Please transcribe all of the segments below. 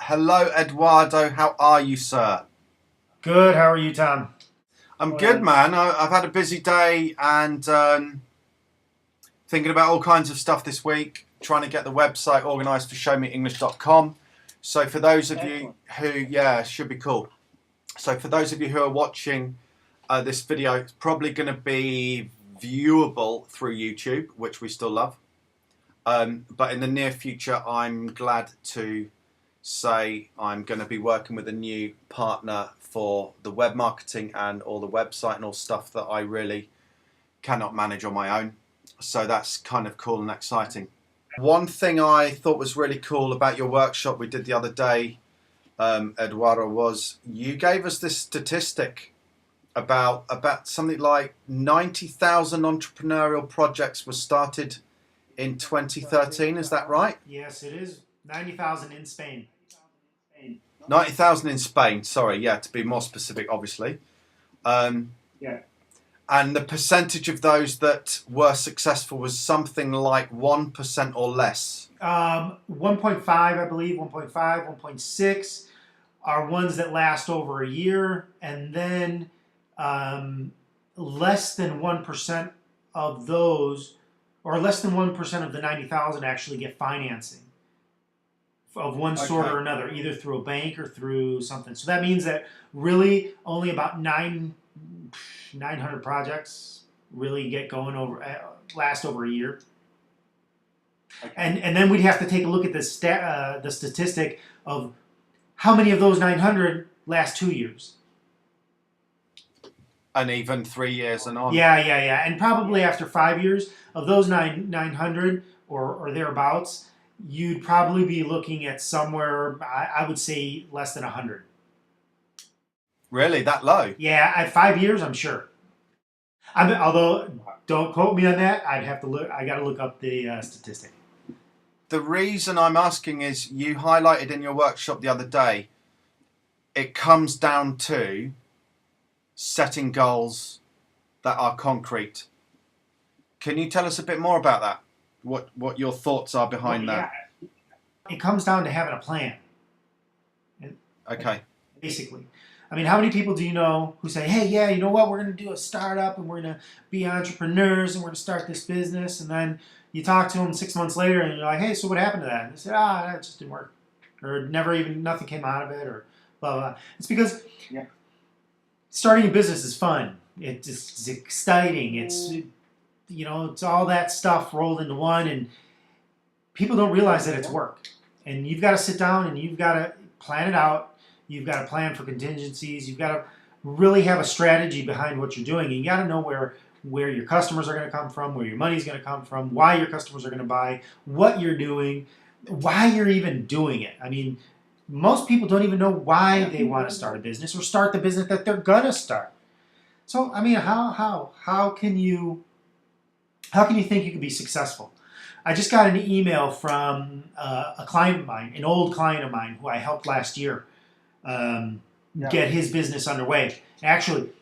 Hello, Eduardo. How are you, sir? Good. How are you, Tom? I'm good, man. I've had a busy day and thinking about all kinds of stuff this week, trying to get the website organised for showmeenglish.com. So for those of you who, should be cool. So for those of you who are watching this video, it's probably going to be viewable through YouTube, which we still love. But in the near future, I'm glad to say I'm going to be working with a new partner for the web marketing and all the website and all stuff that I really cannot manage on my own. So that's kind of cool and exciting. One thing I thought was really cool about your workshop we did the other day, Eduardo, was you gave us this statistic about something like 90,000 entrepreneurial projects were started in 2013. Is that right? Yes, it is. 90,000 in Spain. 90,000 in Spain, sorry, yeah, to be more specific, obviously. Yeah. And the percentage of those that were successful was something like 1% or less. 1.5, I believe, 1.5, 1.6 are ones that last over a year, and then less than 1% of those, or less than 1% of the 90,000 actually get financing of one sort or another, either through a bank or through something. So that means that really only about 900 projects really get going last over a year. Okay. And then we'd have to take a look at the statistic of how many of those 900 last 2 years. And even 3 years and on. Yeah. And probably after 5 years of those 900 or thereabouts, you'd probably be looking at somewhere, I would say, less than 100. Really? That low? Yeah, at 5 years, I'm sure. Although, don't quote me on that. I'd have to look. I got to look up the statistic. The reason I'm asking is you highlighted in your workshop the other day, it comes down to setting goals that are concrete. Can you tell us a bit more about that? What your thoughts are behind that? It comes down to having a plan. Okay. Basically. I mean, how many people do you know who say, hey, yeah, you know what, we're going to do a startup and we're going to be entrepreneurs and we're going to start this business, and then you talk to them 6 months later and you're like, hey, so what happened to that? And they said, that just didn't work. Or nothing came out of it, or blah, blah, blah. It's because starting a business is fun. It's exciting. It's all that stuff rolled into one, and people don't realize that it's work. And you've got to sit down and you've got to plan it out. You've got to plan for contingencies. You've got to really have a strategy behind what you're doing. And you got to know where your customers are going to come from, where your money's going to come from, why your customers are going to buy, what you're doing, why you're even doing it. I mean, most people don't even know why they want to start a business or start the business that they're going to start. So, I mean, how can you think you can be successful? I just got an email from a client of mine, an old client of mine who I helped last year get his business underway. Actually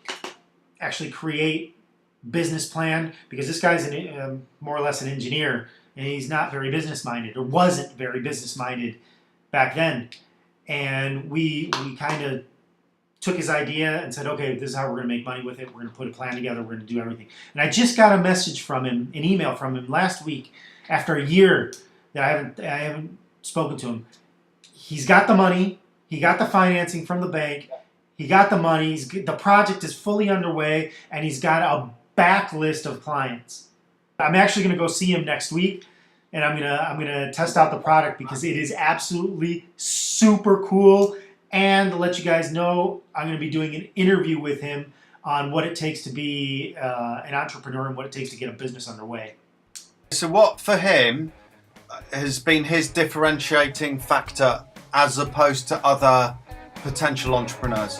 create business plan, because this guy's more or less an engineer, and he's not very business minded, or wasn't very business minded back then. And we kind of took his idea and said, okay, this is how we're going to make money with it. We're going to put a plan together. We're going to do everything. And I just got a message from him, an email from him last week, after a year that I haven't spoken to him. He's got the money. He got the financing from the bank. He got the money. The project is fully underway, and he's got a backlist of clients. I'm actually going to go see him next week, and I'm gonna test out the product, because it is absolutely super cool. And to let you guys know, I'm going to be doing an interview with him on what it takes to be an entrepreneur and what it takes to get a business underway. So what for him has been his differentiating factor as opposed to other potential entrepreneurs?